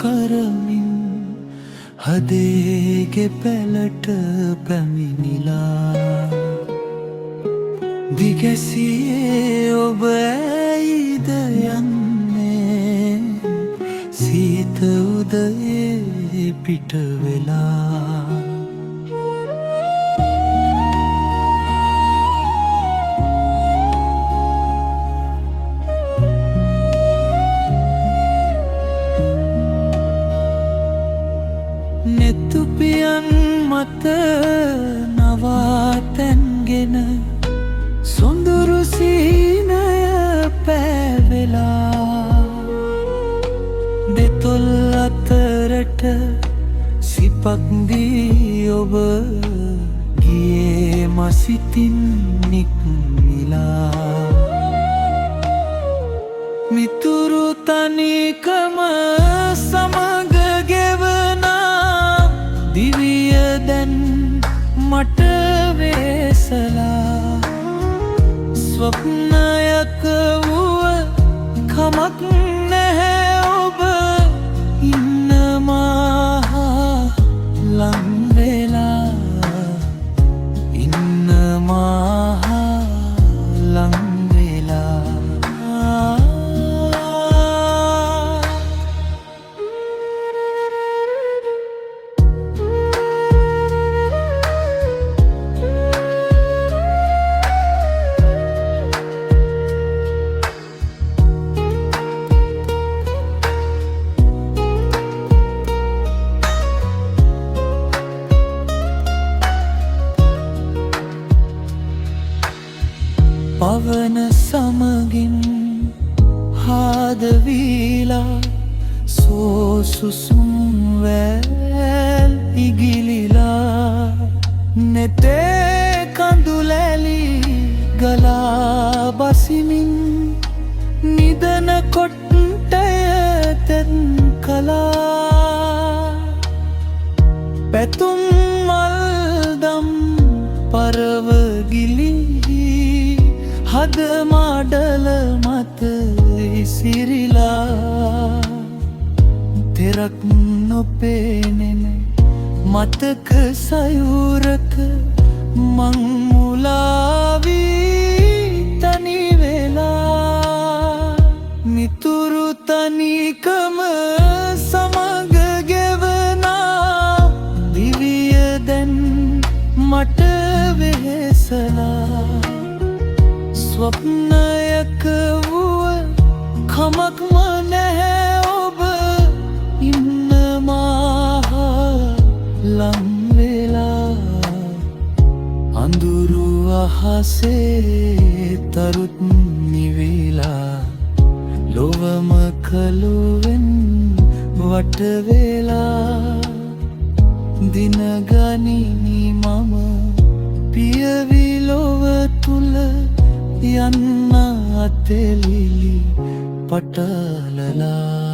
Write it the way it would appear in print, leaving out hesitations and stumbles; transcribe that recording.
කරමින් හදේගේ පැලට පැමිණිලා දිගැසියේ ඔබ ඇයිද යන්නේ සීත උදයේ පිට වෙලා නෙතුපියන් මත නවාතැන්ගෙන සොඳුරු සීනය පැවෙලා දෙතොල් අතරට සිපක් දී ඔබ ගියේ මසිතින් නික්මිලා මිතුරු තනිකම සමග ගෙවනා දිවිය දැන් මට වෙසලා ස්වප්නයක වුව කමක් නැහැ ඔබ ඉන්නමා ලං වෙලා ඉන්නමා ලං වෙලා පවන සමගින් හාදවීලා සෝසුසුම් වැල් ඉගිලිලා නෙතේ කඳුලැලි ගලා බසිමින් නිදන කොට්ටය තෙත් කලා පැතුම් මල්දම් පරවගිලි හද මාඩල මත ඉසිරිලා තෙරක් නොපේනෙන මතක සයුරක මං මුලාවී තනිවෙලා මිතුරු තනිකම සමග ගෙවනා දිවිය දැන් මට වෙහෙසලා ස්වප්නයක වුව කමක්ම නැහැ ඔබ ඉන්නමා ලං වෙලා අඳුරු අහසේ තරුත් නිවිලා ලොවම කළුවෙන් වට වෙලා දිනගනිමි මම පියවි ලොව තුල යන්න අතෙලිලි පටලලා